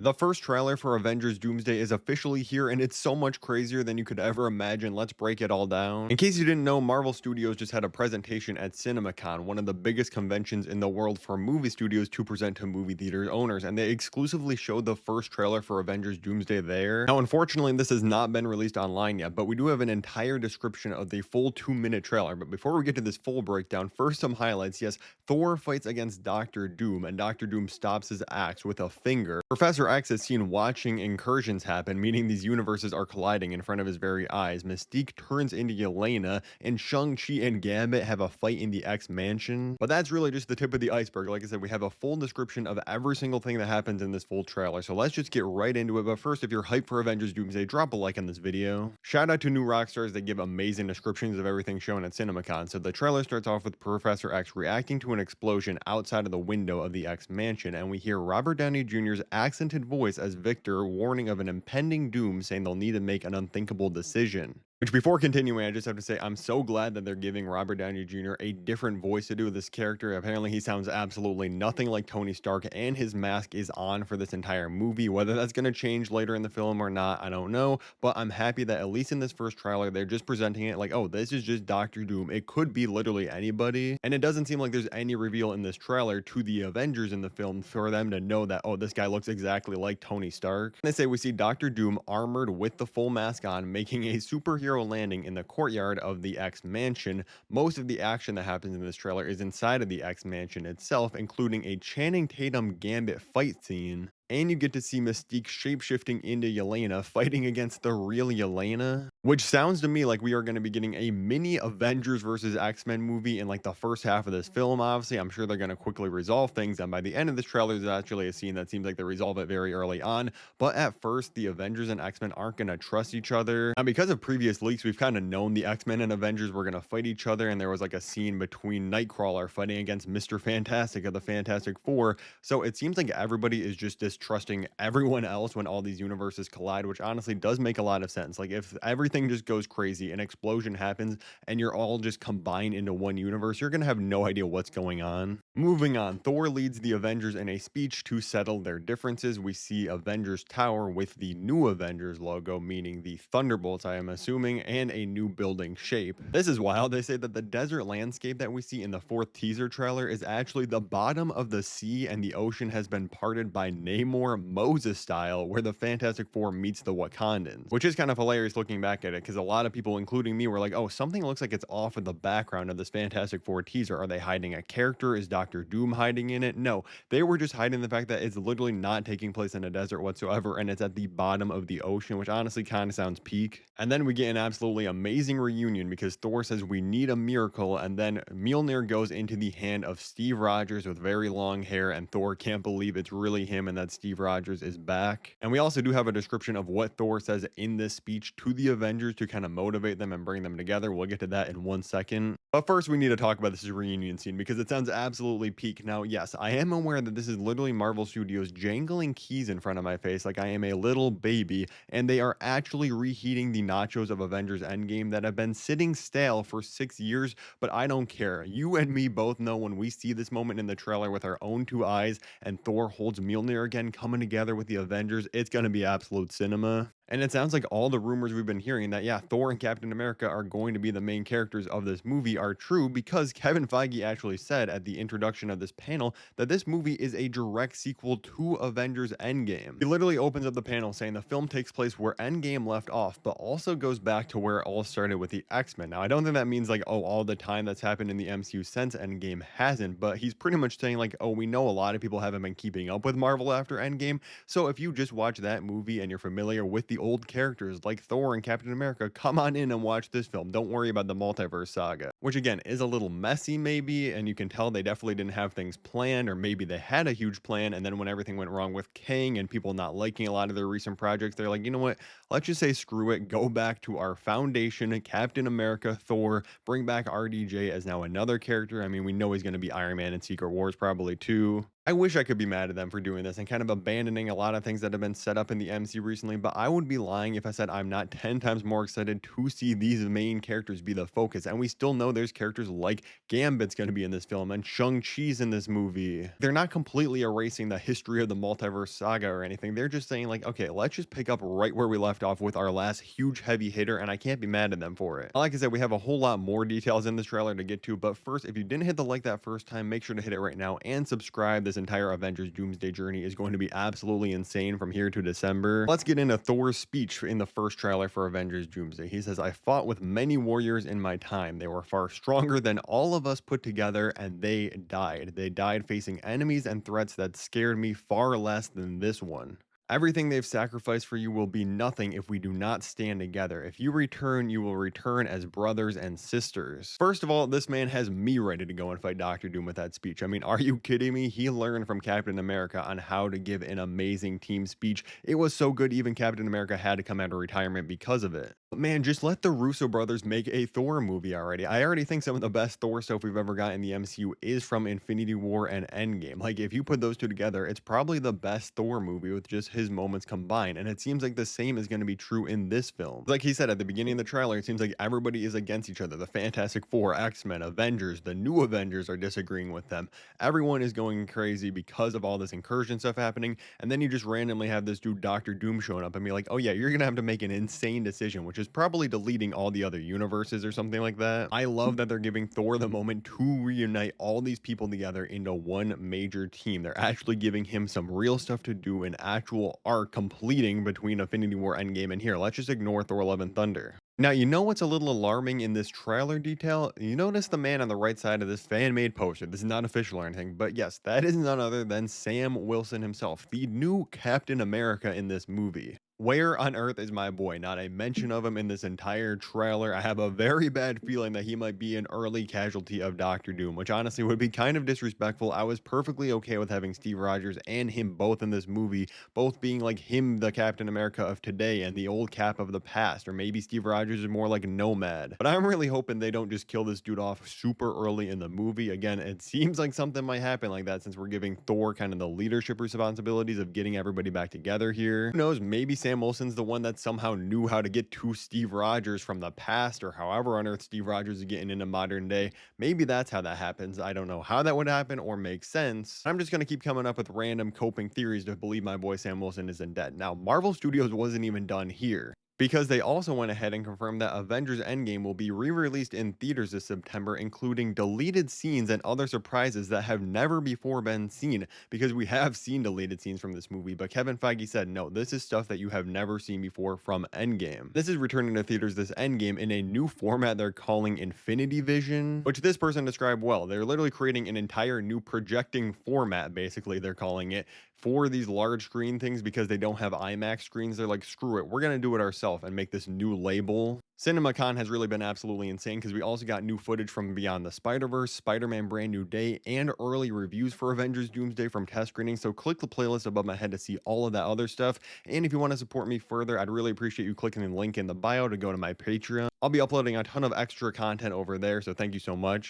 The first trailer for Avengers Doomsday is officially here, and it's so much crazier than you could ever imagine. Let's break it all down. In case you didn't know, Marvel Studios just had a presentation at CINEMACON, one of the biggest conventions in the world for movie studios to present to movie theater owners, and they exclusively showed the first trailer for Avengers Doomsday there. Now, unfortunately, this has not been released online yet, but we do have an entire description of the full 2-minute trailer. But before we get to this full breakdown, first some highlights. Yes, Thor fights against Doctor Doom, and Doctor Doom stops his axe with a finger. Professor X is seen watching incursions happen, meaning these universes are colliding in front of his very eyes. Mystique turns into Yelena, and Shang-Chi and Gambit have a fight in the X Mansion. But that's really just the tip of the iceberg. Like I said, we have a full description of every single thing that happens in this full trailer. So let's just get right into it. But first, if you're hyped for Avengers Doomsday, drop a like on this video. Shout out to New Rockstars that give amazing descriptions of everything shown at CinemaCon. So the trailer starts off with Professor X reacting to an explosion outside of the window of the X Mansion, and we hear Robert Downey Jr.'s accented voice as Victor warning of an impending doom, saying they'll need to make an unthinkable decision. Which, before continuing, I just have to say I'm so glad that they're giving Robert Downey Jr. a different voice to do this character. Apparently, he sounds absolutely nothing like Tony Stark, and his mask is on for this entire movie. Whether that's going to change later in the film or not, I don't know. But I'm happy that at least in this first trailer, they're just presenting it like, oh, this is just Doctor Doom. It could be literally anybody. And it doesn't seem like there's any reveal in this trailer to the Avengers in the film for them to know that, oh, this guy looks exactly like Tony Stark. They say we see Doctor Doom armored with the full mask on, making a superhero landing in the courtyard of the X Mansion. Most of the action that happens in this trailer is inside of the X Mansion itself, including a Channing Tatum Gambit fight scene. And you get to see Mystique shapeshifting into Yelena, fighting against the real Yelena, which sounds to me like we are going to be getting a mini Avengers versus X-Men movie in like the first half of this film. Obviously, I'm sure they're going to quickly resolve things, and by the end of this trailer, there's actually a scene that seems like they resolve it very early on. But at first, the Avengers and X-Men aren't going to trust each other. And because of previous leaks, we've kind of known the X-Men and Avengers were going to fight each other, and there was like a scene between Nightcrawler fighting against Mr. Fantastic of the Fantastic Four. So it seems like everybody is just distrusting everyone else when all these universes collide, which honestly does make a lot of sense. Like, if everything just goes crazy, an explosion happens, and you're all just combined into one universe, you're going to have no idea what's going on. Moving on, Thor leads the Avengers in a speech to settle their differences. We see Avengers Tower with the new Avengers logo, meaning the Thunderbolts, I am assuming, and a new building shape. This is wild. They say that the desert landscape that we see in the fourth teaser trailer is actually the bottom of the sea, and the ocean has been parted by Namor Moses style, where the Fantastic Four meets the Wakandans, which is kind of hilarious looking back at it, because a lot of people, including me, were like, oh, something looks like it's off of the background of this Fantastic Four teaser. Are they hiding a character? Is Doctor Doom hiding in it? No, they were just hiding the fact that it's literally not taking place in a desert whatsoever, and it's at the bottom of the ocean, which honestly kind of sounds peak. And then we get an absolutely amazing reunion, because Thor says we need a miracle, and then Mjolnir goes into the hand of Steve Rogers with very long hair, and Thor can't believe it's really him and that Steve Rogers is back. And we also do have a description of what Thor says in this speech to the Avengers to kind of motivate them and bring them together. We'll get to that in 1 second. But first, we need to talk about this reunion scene, because it sounds absolutely peak. Now, yes, I am aware that this is literally Marvel Studios jangling keys in front of my face like I am a little baby, and they are actually reheating the nachos of Avengers Endgame that have been sitting stale for 6 years, but I don't care. You and me both know when we see this moment in the trailer with our own two eyes and Thor holds Mjolnir again coming together with the Avengers, it's going to be absolute cinema. And it sounds like all the rumors we've been hearing that, yeah, Thor and Captain America are going to be the main characters of this movie are true, because Kevin Feige actually said at the introduction of this panel that this movie is a direct sequel to Avengers Endgame. He literally opens up the panel saying the film takes place where Endgame left off, but also goes back to where it all started with the X-Men. Now, I don't think that means like, oh, all the time that's happened in the MCU since Endgame hasn't, but he's pretty much saying like, oh, we know a lot of people haven't been keeping up with Marvel after Endgame, so if you just watch that movie and you're familiar with the old characters like Thor and Captain America, come on in and watch this film. Don't worry about the multiverse saga, which again is a little messy maybe, and you can tell they definitely didn't have things planned, or maybe they had a huge plan, and then when everything went wrong with Kang and people not liking a lot of their recent projects, they're like, you know what, let's just say screw it, go back to our foundation, Captain America, Thor, bring back RDJ as now another character. I mean, we know he's going to be Iron Man in Secret Wars probably too. I wish I could be mad at them for doing this and kind of abandoning a lot of things that have been set up in the MC recently, but I would be lying if I said I'm not 10 times more excited to see these main characters be the focus. And we still know there's characters like Gambit's going to be in this film and Shang-Chi's in this movie. They're not completely erasing the history of the multiverse saga or anything. They're just saying, like, okay, let's just pick up right where we left off with our last huge heavy hitter, and I can't be mad at them for it. Like I said, we have a whole lot more details in this trailer to get to, but first, if you didn't hit the like that first time, make sure to hit it right now and subscribe. This entire Avengers Doomsday journey is going to be absolutely insane from here to December. Let's get into Thor's speech in the first trailer for Avengers Doomsday. He says, "I fought with many warriors in my time. They were far stronger than all of us put together, and they died. They died facing enemies and threats that scared me far less than this one. Everything they've sacrificed for you will be nothing if we do not stand together. If you return, you will return as brothers and sisters." First of all, this man has me ready to go and fight Doctor Doom with that speech. I mean, are you kidding me? He learned from Captain America on how to give an amazing team speech. It was so good, even Captain America had to come out of retirement because of it. But man, just let the Russo brothers make a Thor movie already. I already think some of the best Thor stuff we've ever got in the MCU is from Infinity War and Endgame. Like, if you put those two together, it's probably the best Thor movie with just his moments combined, and it seems like the same is going to be true in this film. Like he said at the beginning of the trailer, it seems like everybody is against each other. The Fantastic Four, X-Men, Avengers, the new Avengers are disagreeing with them. Everyone is going crazy because of all this incursion stuff happening, and then you just randomly have this dude Doctor Doom showing up and be like, oh yeah, you're gonna have to make an insane decision, which is probably deleting all the other universes or something like that. I love that they're giving Thor the moment to reunite all these people together into one major team. They're actually giving him some real stuff to do, an actual arc completing between Infinity War, Endgame, and here. Let's just ignore Thor: Love and Thunder. Now, you know what's a little alarming in this trailer detail? You notice the man on the right side of this fan-made poster. This is not official or anything, but yes, that is none other than Sam Wilson himself, the new Captain America in this movie. Where on earth is my boy? Not a mention of him in this entire trailer. I have a very bad feeling that he might be an early casualty of Doctor Doom, which honestly would be kind of disrespectful. I was perfectly okay with having Steve Rogers and him both in this movie, both being like him, the Captain America of today, and the old Cap of the past, or maybe Steve Rogers is more like Nomad. But I'm really hoping they don't just kill this dude off super early in the movie. Again, it seems like something might happen like that since we're giving Thor kind of the leadership responsibilities of getting everybody back together here. Who knows, maybe Sam Wilson's the one that somehow knew how to get to Steve Rogers from the past, or however on earth Steve Rogers is getting into modern day. Maybe that's how that happens. I don't know how that would happen or make sense. I'm just going to keep coming up with random coping theories to believe my boy Sam Wilson isn't dead. Now, Marvel Studios wasn't even done here, because they also went ahead and confirmed that Avengers Endgame will be re-released in theaters this September, including deleted scenes and other surprises that have never before been seen, because we have seen deleted scenes from this movie, but Kevin Feige said, no, this is stuff that you have never seen before from Endgame. This is returning to theaters this Endgame in a new format they're calling Infinity Vision, which this person described well. They're literally creating an entire new projecting format, basically, they're calling it, for these large screen things because they don't have IMAX screens. They're like, screw it, we're going to do it ourselves and make this new label. CINEMACON has really been absolutely insane because we also got new footage from Beyond the Spider-Verse, Spider-Man Brand New Day, and early reviews for Avengers Doomsday from test screenings. So click the playlist above my head to see all of that other stuff. And if you want to support me further, I'd really appreciate you clicking the link in the bio to go to my Patreon. I'll be uploading a ton of extra content over there, so thank you so much.